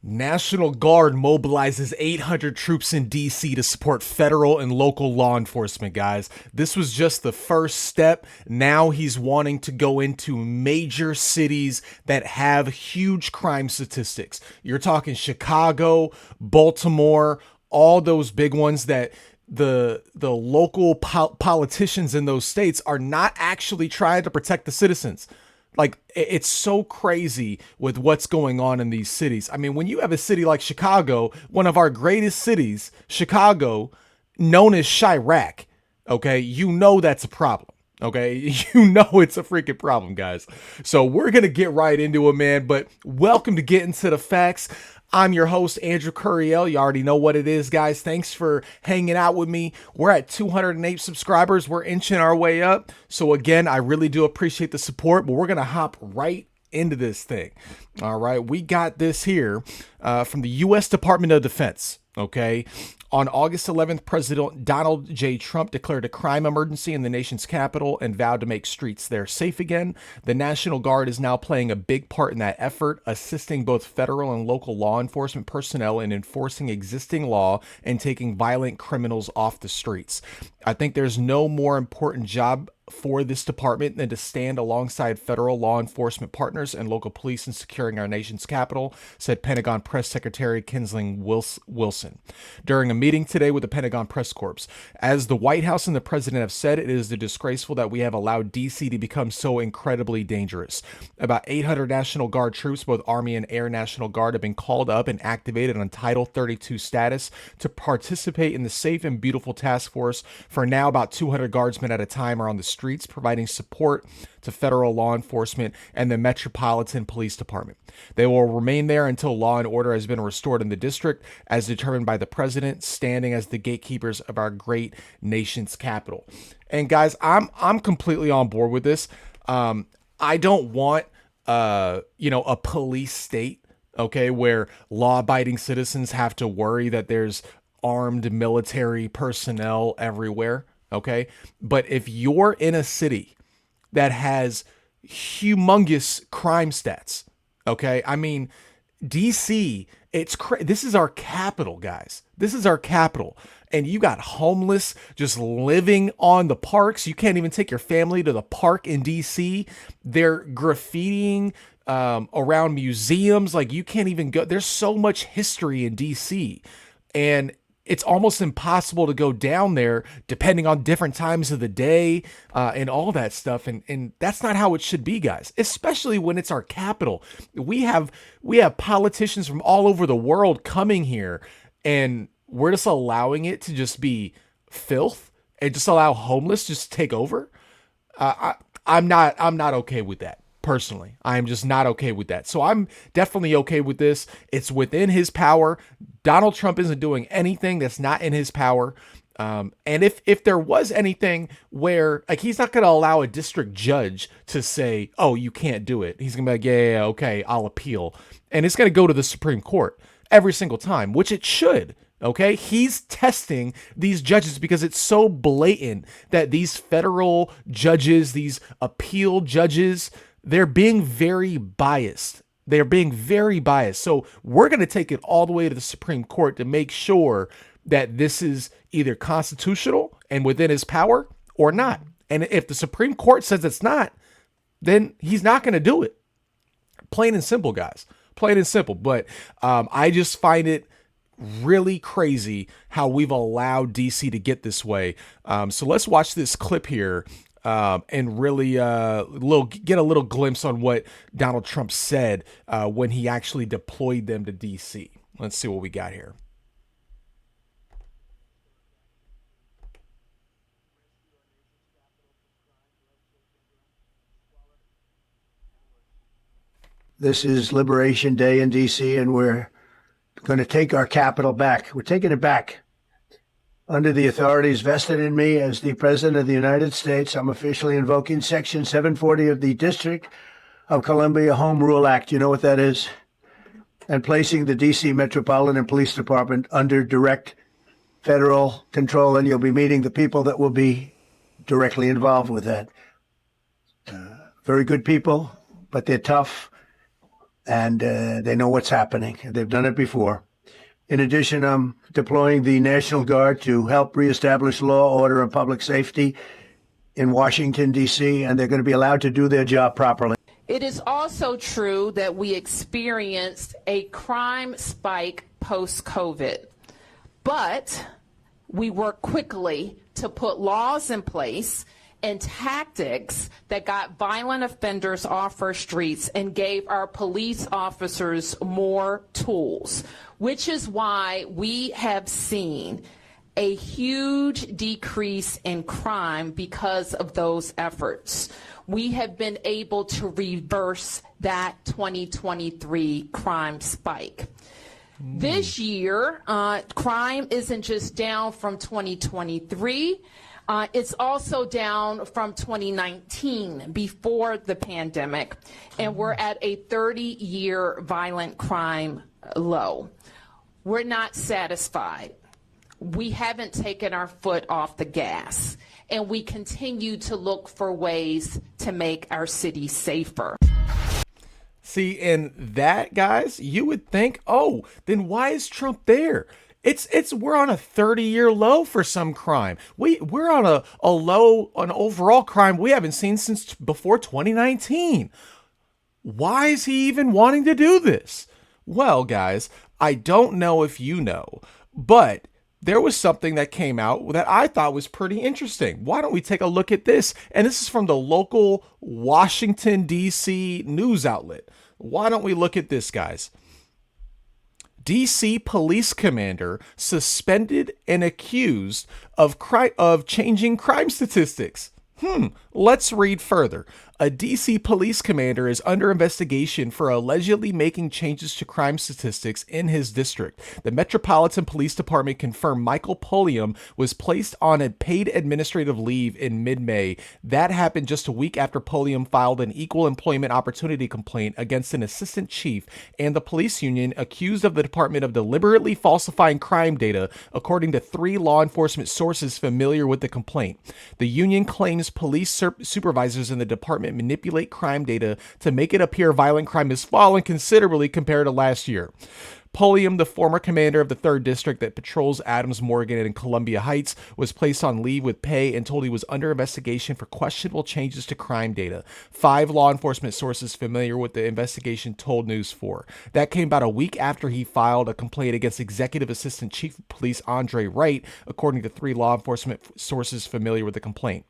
National Guard mobilizes 800 troops in DC to support federal and local law enforcement, guys. This was just the first step. Now he's wanting to go into major cities that have huge crime statistics. You're talking Chicago, Baltimore, all those big ones that the local politicians in those states are not actually trying to protect the citizens. Like, it's so crazy with what's going on in these cities. I mean, when you have a city like Chicago, one of our greatest cities, Chicago, known as Chirac, okay, you know that's a problem. Okay, you know it's a freaking problem, guys. So we're gonna get right into it, man. But welcome to Get Into the Facts. I'm your host, Andrew Curiel. You already know what it is, guys. Thanks for hanging out with me. We're at 208 subscribers. We're inching our way up. So again, I really do appreciate the support, but we're going to hop right into this thing. All right. We got this here from the U.S. Department of Defense. Okay. On August 11th, President Donald J. Trump declared a crime emergency in the nation's capital and vowed to make streets there safe again. The National Guard is now playing a big part in that effort, assisting both federal and local law enforcement personnel in enforcing existing law and taking violent criminals off the streets. I think there's no more important job for this department than to stand alongside federal law enforcement partners and local police in securing our nation's capital, said Pentagon Press Secretary Kinsling Wilson during a meeting today with the Pentagon Press Corps. As the White House and the president have said, it is disgraceful that we have allowed DC to become so incredibly dangerous. About 800 National Guard troops, both Army and Air National Guard, have been called up and activated on Title 32 status to participate in the Safe and Beautiful Task Force. For now, about 200 guardsmen at a time are on the streets providing support to federal law enforcement and the Metropolitan Police Department. They will remain there until law and order has been restored in the district, as determined by the president, standing as the gatekeepers of our great nation's capital. And guys, I'm completely on board with this. I don't want a police state, okay, where law-abiding citizens have to worry that there's armed military personnel everywhere. Okay. But if you're in a city that has humongous crime stats, okay, I mean, DC, this is our capital, guys. This is our capital. And you got homeless just living on the parks. You can't even take your family to the park in DC. They're graffitiing around museums. Like, you can't even go. There's so much history in DC. And it's almost impossible to go down there depending on different times of the day and all that stuff. And that's not how it should be, guys, especially when it's our capital. We have politicians from all over the world coming here, and we're just allowing it to just be filth and just allow homeless just take over. I'm not okay with that. Personally, I am just not okay with that. So I'm definitely okay with this. It's within his power. Donald Trump isn't doing anything that's not in his power. And if there was anything where, like, he's not going to allow a district judge to say, oh, you can't do it. He's going to be like, yeah, okay, I'll appeal. And it's going to go to the Supreme Court every single time, which it should. Okay, he's testing these judges because it's so blatant that these federal judges, these appeal judges, they're being very biased. They're being very biased. So we're going to take it all the way to the Supreme Court to make sure that this is either constitutional and within his power or not. And if the Supreme Court says it's not, then he's not going to do it. Plain and simple, guys. Plain and simple. But I just find it really crazy how we've allowed DC to get this way. So let's watch this clip here. And really get a little glimpse on what Donald Trump said when he actually deployed them to D.C. Let's see what we got here. This is Liberation Day in D.C., and we're going to take our capital back. We're taking it back. Under the authorities vested in me as the President of the United States, I'm officially invoking Section 740 of the District of Columbia Home Rule Act. You know what that is? And placing the D.C. Metropolitan Police Department under direct federal control. And you'll be meeting the people that will be directly involved with that. Very good people, but they're tough. and they know what's happening. They've done it before. In addition, I'm deploying the National Guard to help reestablish law, order, and public safety in Washington, D.C., and they're going to be allowed to do their job properly. It is also true that we experienced a crime spike post-COVID, but we worked quickly to put laws in place and tactics that got violent offenders off our streets and gave our police officers more tools, which is why we have seen a huge decrease in crime because of those efforts. We have been able to reverse that 2023 crime spike. This year, crime isn't just down from 2023, it's also down from 2019, before the pandemic, and we're at a 30-year violent crime low. We're not satisfied. We haven't taken our foot off the gas, and we continue to look for ways to make our city safer. See, and that, guys, you would think, oh, then why is Trump there? We're on a 30-year low for some crime. We're on a low on overall crime we haven't seen since before 2019. Why is he even wanting to do this? Well, guys, I don't know if you know, but there was something that came out that I thought was pretty interesting. Why don't we take a look at this? And this is from the local Washington, D.C. news outlet. Why don't we look at this, guys? D.C. police commander suspended and accused of changing crime statistics. Let's read further. A D.C. police commander is under investigation for allegedly making changes to crime statistics in his district. The Metropolitan Police Department confirmed Michael Pulliam was placed on a paid administrative leave in mid-May. That happened just a week after Pulliam filed an equal employment opportunity complaint against an assistant chief and the police union accused of the department of deliberately falsifying crime data, according to 3 law enforcement sources familiar with the complaint. The union claims police supervisors in the department manipulate crime data to make it appear violent crime has fallen considerably compared to last year. Pulliam, the former commander of the 3rd District that patrols Adams Morgan and Columbia Heights, was placed on leave with pay and told he was under investigation for questionable changes to crime data. 5 law enforcement sources familiar with the investigation told News 4. That came about a week after he filed a complaint against Executive Assistant Chief of Police Andre Wright, according to 3 law enforcement sources familiar with the complaint.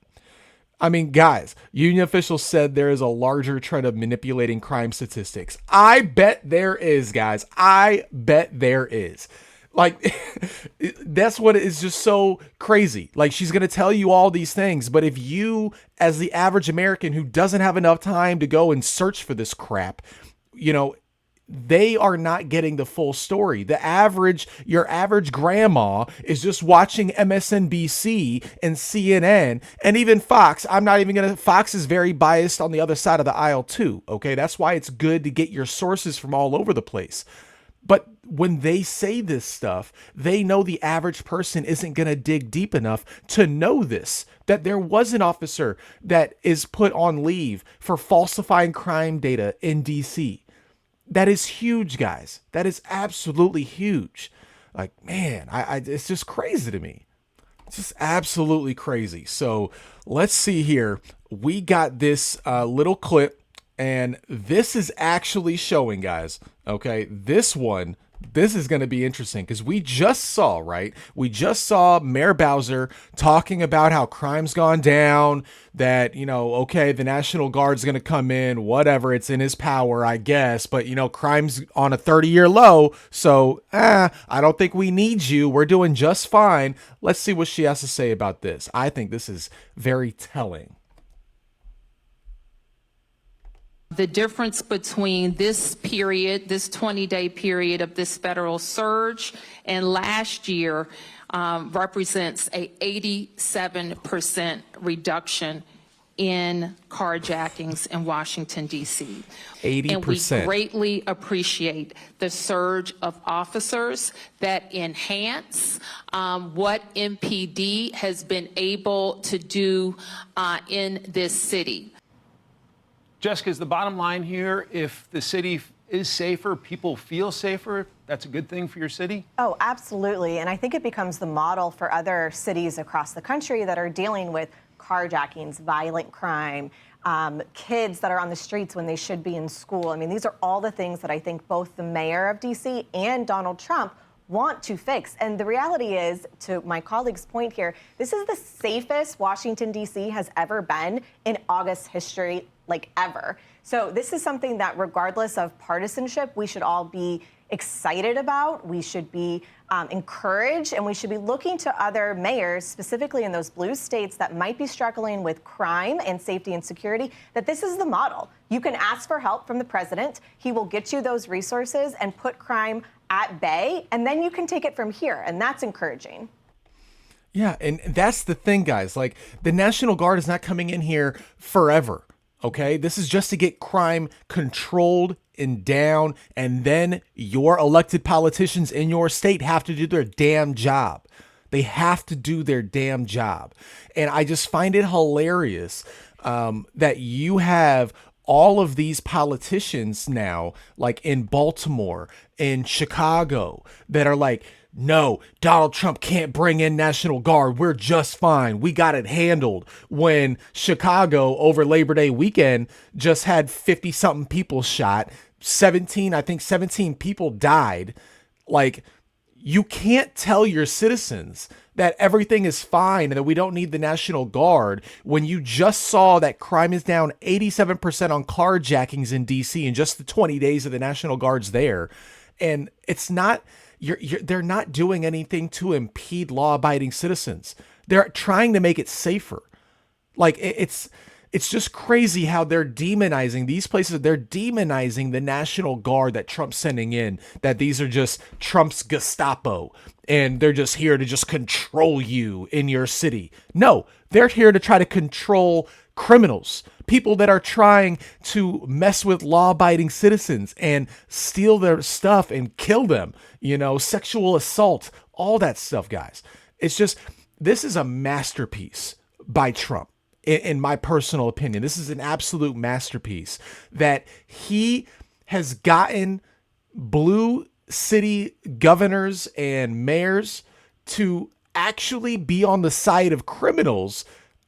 I mean, guys, union officials said there is a larger trend of manipulating crime statistics. I bet there is, guys. I bet there is. Like, that's what is just so crazy. Like, she's going to tell you all these things, but if you, as the average American who doesn't have enough time to go and search for this crap, you know, they are not getting the full story. Your average grandma is just watching MSNBC and CNN and even Fox. Fox is very biased on the other side of the aisle too. Okay. That's why it's good to get your sources from all over the place. But when they say this stuff, they know the average person isn't going to dig deep enough to know this, that there was an officer that is put on leave for falsifying crime data in DC. That is huge, guys. That is absolutely huge. Like, man, it's just crazy to me. It's just absolutely crazy. So let's see here. We got this little clip, and this is actually showing, guys. Okay, this is going to be interesting because we just saw Mayor Bowser talking about how crime's gone down, that, okay, the National Guard's going to come in, whatever, it's in his power, I guess, but, crime's on a 30-year low, so, I don't think we need you. We're doing just fine. Let's see what she has to say about this. I think this is very telling. The difference between this period, this 20-day period of this federal surge and last year represents a 87% reduction in carjackings in Washington, D.C. 80%. And we greatly appreciate the surge of officers that enhance what MPD has been able to do in this city. Jessica, is the bottom line here, if the city is safer, people feel safer, that's a good thing for your city? Oh, absolutely. And I think it becomes the model for other cities across the country that are dealing with carjackings, violent crime, kids that are on the streets when they should be in school. I mean, these are all the things that I think both the mayor of D.C. and Donald Trump want to fix. And the reality is, to my colleague's point here, this is the safest Washington, D.C. has ever been in August history, like ever. So this is something that, regardless of partisanship, we should all be excited about. We should be encouraged, and we should be looking to other mayors, specifically in those blue states that might be struggling with crime and safety and security, that this is the model. You can ask for help from the president. He will get you those resources and put crime at bay, and then you can take it from here, and that's encouraging. Yeah, and that's the thing, guys. Like, the National Guard is not coming in here forever, okay? This is just to get crime controlled and down, and then your elected politicians in your state have to do their damn job. They have to do their damn job. And I just find it hilarious that you have all of these politicians now, like in Baltimore, in Chicago, that are like, no, Donald Trump can't bring in National Guard. We're just fine. We got it handled. When Chicago over Labor Day weekend just had 50 something people shot, 17 people died. Like, you can't tell your citizens that everything is fine and that we don't need the National Guard when you just saw that crime is down 87% on carjackings in DC in just the 20 days of the National Guard's there. And it's not, they're not doing anything to impede law-abiding citizens. They're trying to make it safer. Like, it's just crazy how they're demonizing these places. They're demonizing the National Guard that Trump's sending in, that these are just Trump's Gestapo and they're just here to just control you in your city. No, they're here to try to control criminals, people that are trying to mess with law-abiding citizens and steal their stuff and kill them, sexual assault, all that stuff, guys. It's just, this is a masterpiece by Trump. In my personal opinion, this is an absolute masterpiece that he has gotten blue city governors and mayors to actually be on the side of criminals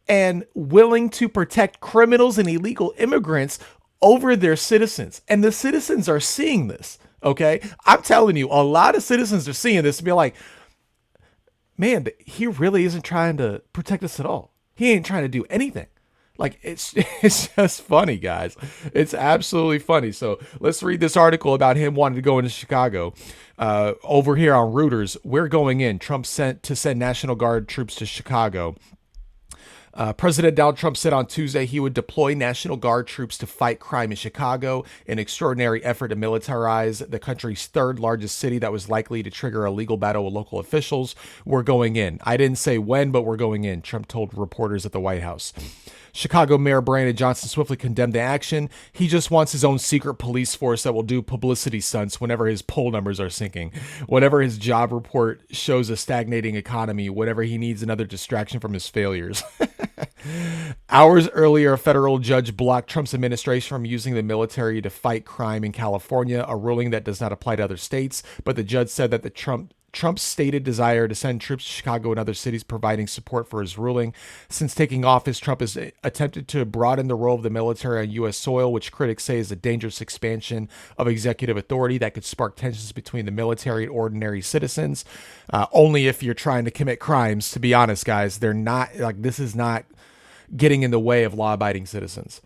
and willing to protect criminals and illegal immigrants over their citizens. And the citizens are seeing this, okay? I'm telling you, a lot of citizens are seeing this and be like, man, he really isn't trying to protect us at all. He ain't trying to do anything. Like, it's just funny, guys. It's absolutely funny. So let's read this article about him wanting to go into Chicago. Over here on Reuters, we're going in. Trump sent to send National Guard troops to Chicago. President Donald Trump said on Tuesday he would deploy National Guard troops to fight crime in Chicago, an extraordinary effort to militarize the country's third largest city that was likely to trigger a legal battle with local officials. We're going in. I didn't say when, but we're going in, Trump told reporters at the White House. Chicago Mayor Brandon Johnson swiftly condemned the action. He just wants his own secret police force that will do publicity stunts whenever his poll numbers are sinking, whenever his job report shows a stagnating economy, whenever he needs another distraction from his failures. Hours earlier, a federal judge blocked Trump's administration from using the military to fight crime in California, a ruling that does not apply to other states. But the judge said that Trump's stated desire to send troops to Chicago and other cities, providing support for his ruling. Since taking office, Trump has attempted to broaden the role of the military on U.S. soil, which critics say is a dangerous expansion of executive authority that could spark tensions between the military and ordinary citizens. Only if you're trying to commit crimes, to be honest, guys. They're not, like, this is not getting in the way of law-abiding citizens.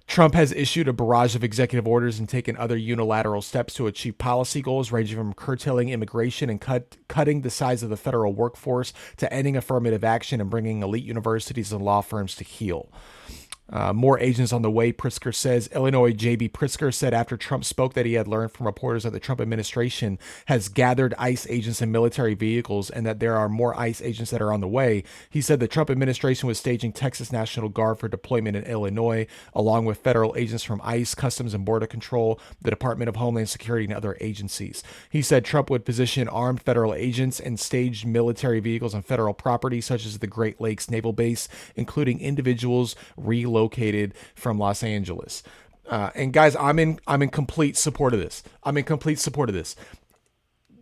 Trump has issued a barrage of executive orders and taken other unilateral steps to achieve policy goals ranging from curtailing immigration and cutting the size of the federal workforce to ending affirmative action and bringing elite universities and law firms to heel. More agents on the way, Pritzker says. Illinois J.B. Pritzker said after Trump spoke that he had learned from reporters that the Trump administration has gathered ICE agents in military vehicles and that there are more ICE agents that are on the way. He said the Trump administration was staging Texas National Guard for deployment in Illinois, along with federal agents from ICE, Customs and Border Control, the Department of Homeland Security, and other agencies. He said Trump would position armed federal agents and staged military vehicles on federal property, such as the Great Lakes Naval Base, including individuals relocated from Los Angeles. And guys, I'm in complete support of this. I'm in complete support of this.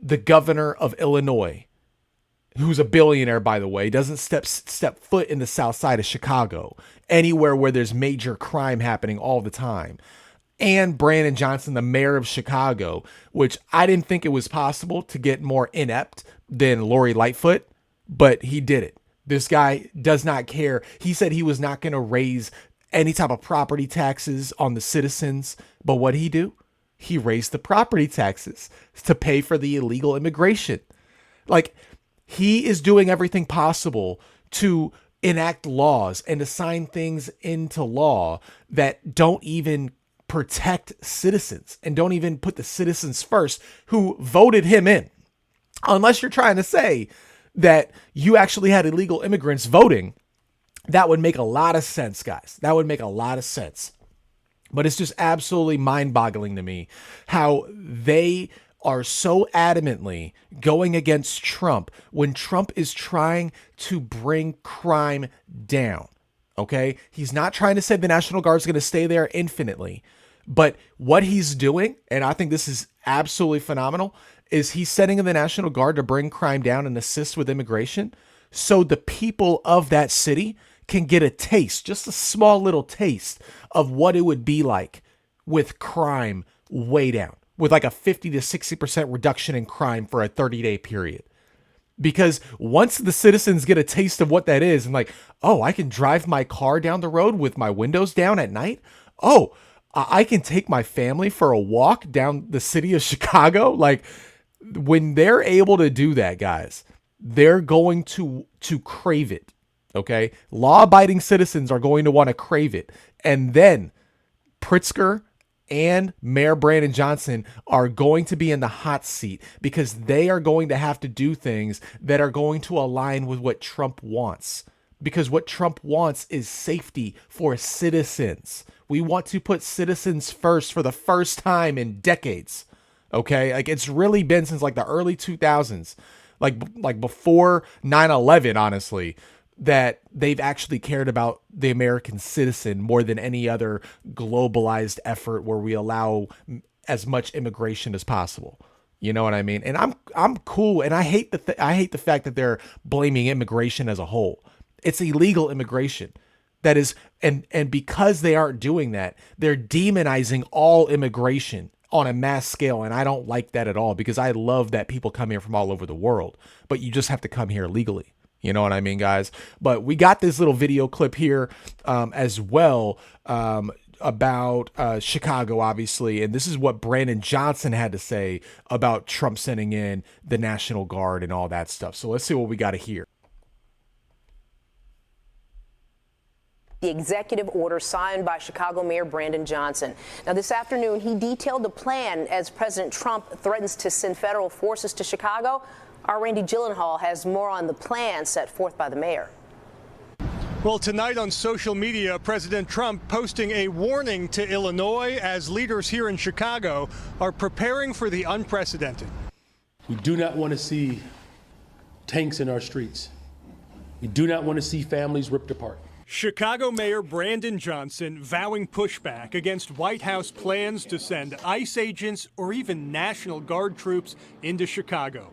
The governor of Illinois, who's a billionaire, by the way, doesn't step foot in the south side of Chicago, anywhere where there's major crime happening all the time. And Brandon Johnson, the mayor of Chicago, which I didn't think it was possible to get more inept than Lori Lightfoot, but he did it. This guy does not care. He said he was not going to raise any type of property taxes on the citizens. But what did he do? He raised the property taxes to pay for the illegal immigration. Like, he is doing everything possible to enact laws and to sign things into law that don't even protect citizens and don't even put the citizens first who voted him in. Unless you're trying to say that you actually had illegal immigrants voting, that would make a lot of sense, guys. That would make a lot of sense. But it's just absolutely mind-boggling to me how they are so adamantly going against Trump when Trump is trying to bring crime down. Okay? He's not trying to say the National Guard is going to stay there infinitely. But what he's doing, and I think this is absolutely phenomenal, is he's setting in the National Guard to bring crime down and assist with immigration so the people of that city can get a taste, just a small little taste of what it would be like with crime way down, with like a 50 to 60% reduction in crime for a 30-day period. Because once the citizens get a taste of what that is and like, oh, I can drive my car down the road with my windows down at night. Oh, I can take my family for a walk down the city of Chicago. Like, when they're able to do that, guys, they're going to crave it. Okay. Law-abiding citizens are going to want to crave it. And then Pritzker and Mayor Brandon Johnson are going to be in the hot seat because they are going to have to do things that are going to align with what Trump wants. Because what Trump wants is safety for citizens. We want to put citizens first for the first time in decades. Okay? Like, it's really been since like the early 2000s, like before 9/11, honestly, that they've actually cared about the American citizen more than any other globalized effort where we allow as much immigration as possible. You know what I mean? And I'm cool, and I hate the fact that they're blaming immigration as a whole. It's illegal immigration. That is, and because they aren't doing that, they're demonizing all immigration on a mass scale. And I don't like that at all, because I love that people come here from all over the world, but you just have to come here legally. You know what I mean, guys? But we got this little video clip here as well about Chicago, obviously. And this is what Brandon Johnson had to say about Trump sending in the National Guard and all that stuff. So let's see what we got to hear. The executive order signed by Chicago Mayor Brandon Johnson. Now, this afternoon, he detailed the plan as President Trump threatens to send federal forces to Chicago. Our Randy Gyllenhaal has more on the plan set forth by the mayor. Well, tonight on social media, President Trump posting a warning to Illinois as leaders here in Chicago are preparing for the unprecedented. We do not want to see tanks in our streets. We do not want to see families ripped apart. Chicago Mayor Brandon Johnson vowing pushback against White House plans to send ICE agents or even National Guard troops into Chicago.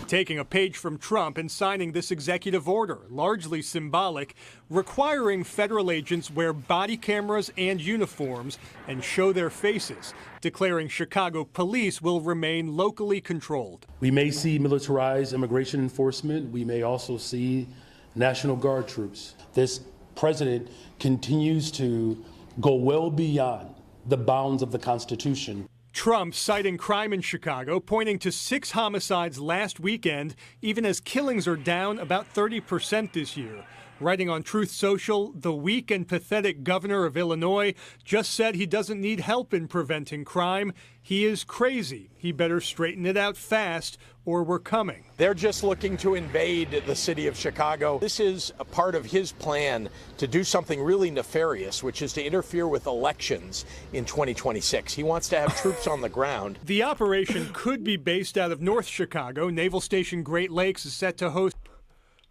Taking a page from Trump and signing this executive order, largely symbolic, requiring federal agents wear body cameras and uniforms and show their faces, declaring Chicago police will remain locally controlled. We may see militarized immigration enforcement. We may also see National Guard troops. This president continues to go well beyond the bounds of the Constitution. Trump citing crime in Chicago, pointing to 6 homicides last weekend, even as killings are down about 30% this year. Writing on Truth Social, the weak and pathetic governor of Illinois just said he doesn't need help in preventing crime. He is crazy. He better straighten it out fast, or we're coming. They're just looking to invade the city of Chicago. This is a part of his plan to do something really nefarious, which is to interfere with elections in 2026. He wants to have troops on the ground. The operation could be based out of North Chicago. Naval Station Great Lakes is set to host.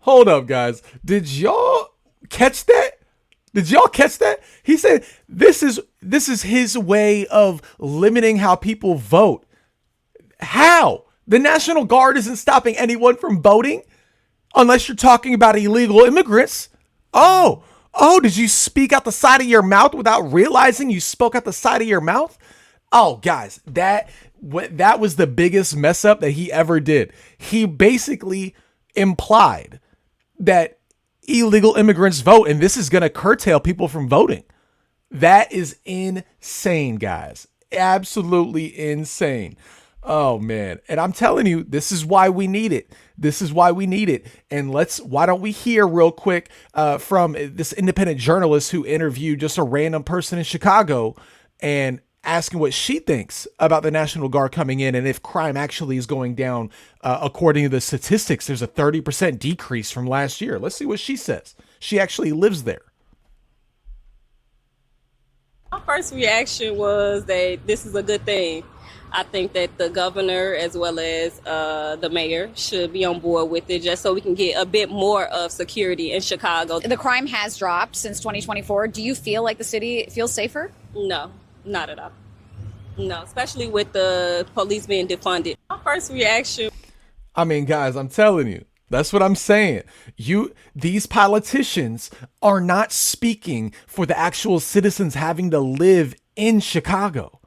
Hold up, guys. Did y'all catch that? Did y'all catch that? He said this is his way of limiting how people vote. How? The National Guard isn't stopping anyone from voting unless you're talking about illegal immigrants. Oh, did you speak out the side of your mouth without realizing you spoke out the side of your mouth? Oh, guys, that was the biggest mess up that he ever did. He basically implied that illegal immigrants vote, and this is going to curtail people from voting. That is insane, guys. Absolutely insane. Oh, man. And I'm telling you, this is why we need it. This is why we need it. And why don't we hear real quick from this independent journalist who interviewed just a random person in Chicago and asking what she thinks about the National Guard coming in and if crime actually is going down. According to the statistics, there's a 30% decrease from last year. Let's see what she says. She actually lives there. My first reaction was that this is a good thing. I think that the governor as well as the mayor should be on board with it just so we can get a bit more of security in Chicago. The crime has dropped since 2024. Do you feel like the city feels safer? No, not at all. No, especially with the police being defunded. My first reaction. I mean, guys, I'm telling you, that's what I'm saying. These politicians are not speaking for the actual citizens having to live in Chicago.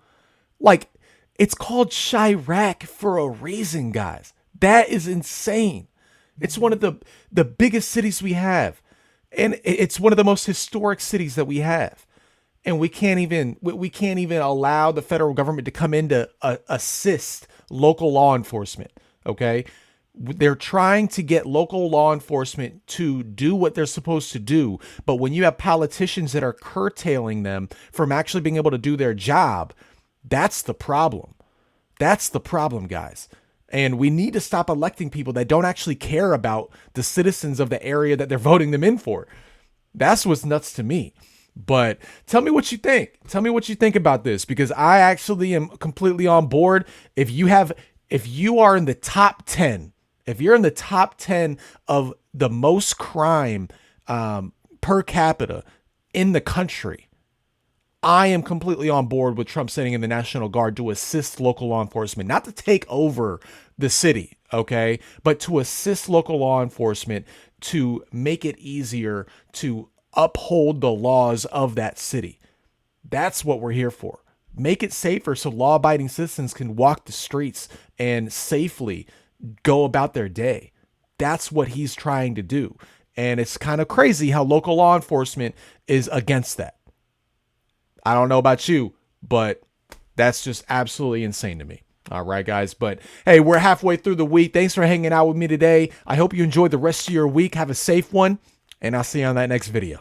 Like, it's called Chirac for a reason, guys. That is insane. It's one of the biggest cities we have. And it's one of the most historic cities that we have. And we can't even allow the federal government to come in to assist local law enforcement. Okay. They're trying to get local law enforcement to do what they're supposed to do. But when you have politicians that are curtailing them from actually being able to do their job, that's the problem. That's the problem, guys. And we need to stop electing people that don't actually care about the citizens of the area that they're voting them in for. That's what's nuts to me. But tell me what you think. Tell me what you think about this, because I actually am completely on board. If you are in the top 10, if you're in the top 10 of the most crime per capita in the country, I am completely on board with Trump sending in the National Guard to assist local law enforcement, not to take over the city, okay, but to assist local law enforcement to make it easier to uphold the laws of that city. That's what we're here for. Make it safer so law-abiding citizens can walk the streets and safely go about their day. That's what he's trying to do. And it's kind of crazy how local law enforcement is against that. I don't know about you, but that's just absolutely insane to me. All right, guys. But hey, we're halfway through the week. Thanks for hanging out with me today. I hope you enjoyed the rest of your week. Have a safe one, and I'll see you on that next video.